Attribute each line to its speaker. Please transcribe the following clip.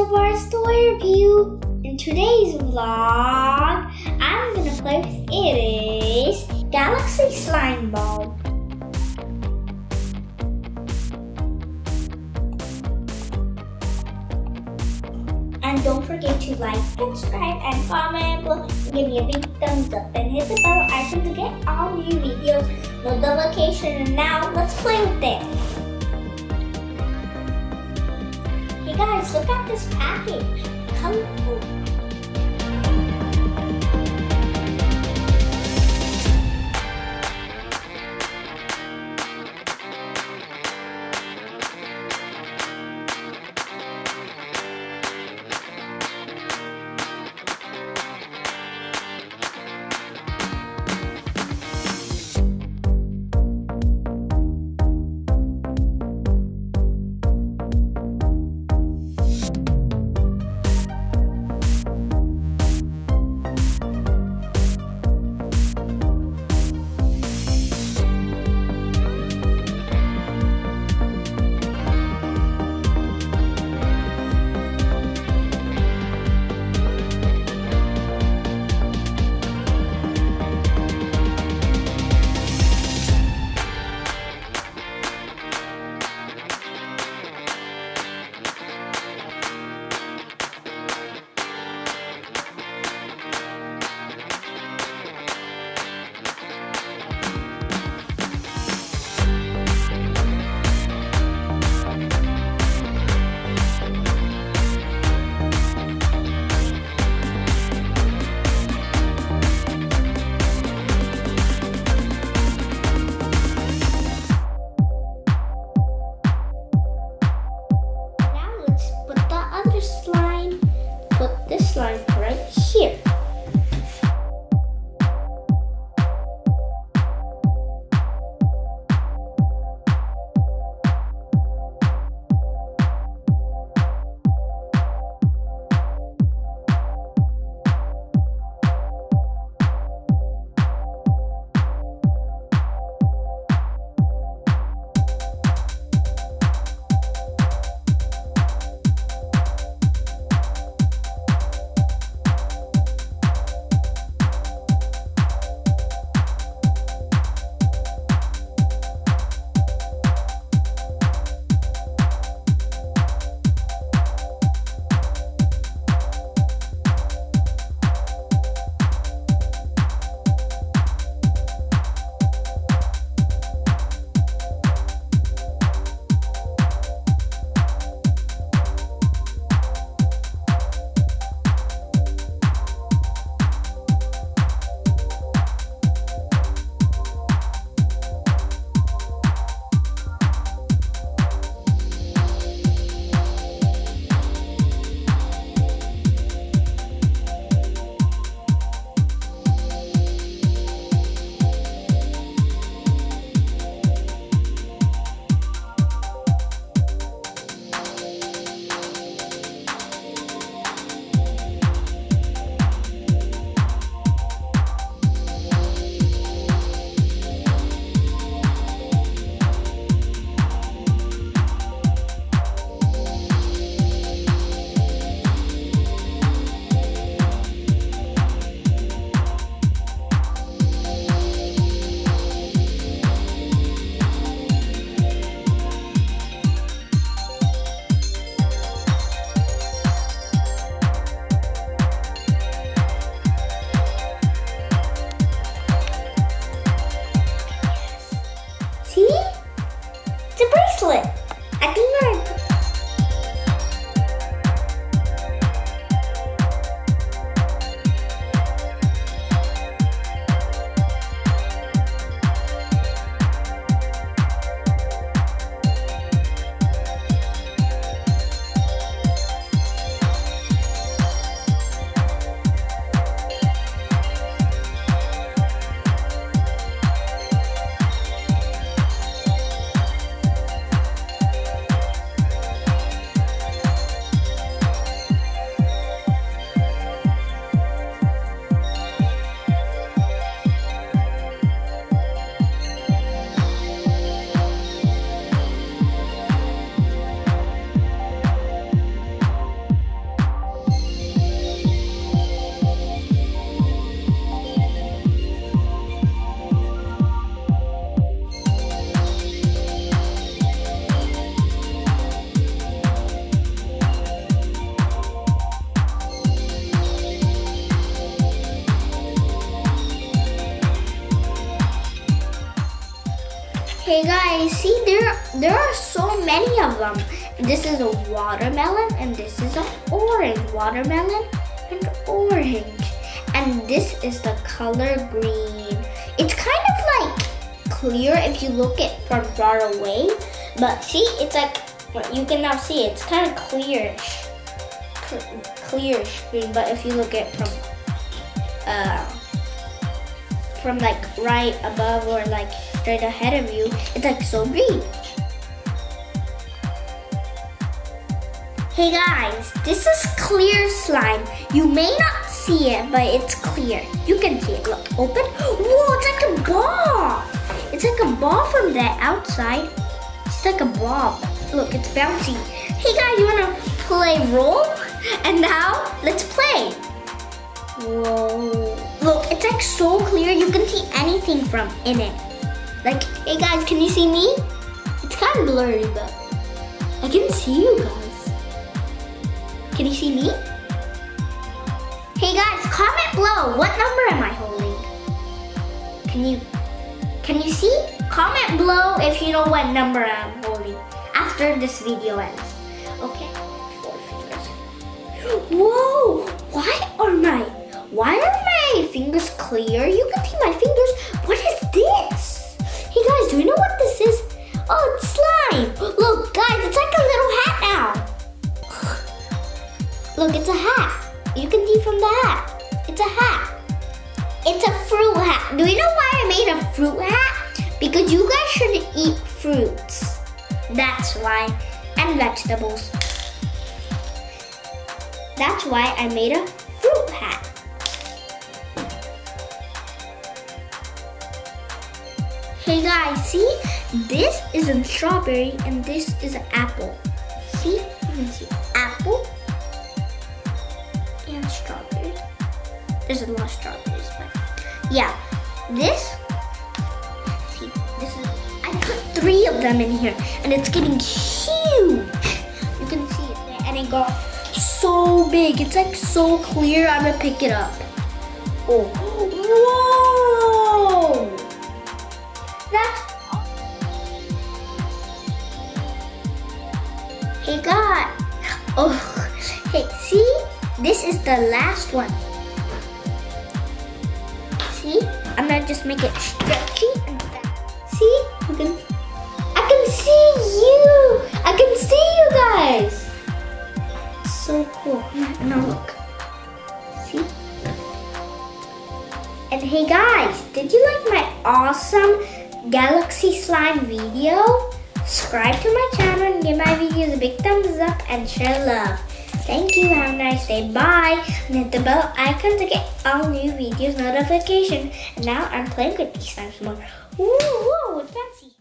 Speaker 1: Savar's toy review. In today's vlog, I'm gonna play with Iris Galaxy Slime Ball. And don't forget to like, subscribe, and comment below. Give me a big thumbs up and hit the bell icon to get all new videos notification. And now let's play with it. Hey guys, look at this package. Colorful. Put this slime right here. See? It's a bracelet. I can wear it. guys, see there are so many of them. This is a watermelon and this is an orange. Watermelon and orange. And this is the color green. It's kind of like clear if you look it from far away. But see, it's like, you can now see it's kind of clearish. Clearish green, but if you look at from like right above or like straight ahead of you, it's like so green. Hey guys, this is clear slime. You may not see it, but it's clear. You can see it. Look, open. Whoa, it's like a ball. It's like a ball from the outside. It's like a ball. Look, it's bouncy. Hey guys, you wanna play roll? And now, let's play. Whoa. Look, it's like so clear. You can see anything from in it. Like, hey guys, can you see me? It's kind of blurry, but I can see you guys. Can you see me? Hey guys, comment below. What number am I holding? Can you see? Comment below if you know what number I'm holding after this video ends. Okay. 4 fingers. Whoa! Why are my fingers clear? You can see my fingers. What is this? Hey guys, do you know what this is? Oh, it's slime. Look, guys, it's like a little hat now. Look, it's a hat. You can see from the hat. It's a hat. It's a fruit hat. Do you know why I made a fruit hat? Because you guys should eat fruits. That's why. And vegetables. That's why I made a fruit hat. Hey guys, see? This is a strawberry and this is an apple. See? You can see apple and strawberry. There's a lot of strawberries, but yeah. This, see, this is, I put 3 of them in here and it's getting huge. You can see it there and it got so big. It's like so clear. I'm gonna pick it up. Oh, whoa! That's, hey God. Oh, hey, see? This is the last one. See? I'm gonna just make it stretchy and fat. See? I can see you. I can see you guys. So cool. Now look. See? And hey guys, did you like my awesome galaxy slime video? Subscribe to my channel and give my videos a big thumbs up and share love. Thank you. Have a nice day. Bye. And hit the bell icon to get all new videos notification. And now I'm playing with these slimes more. Whoa, whoa, it's fancy.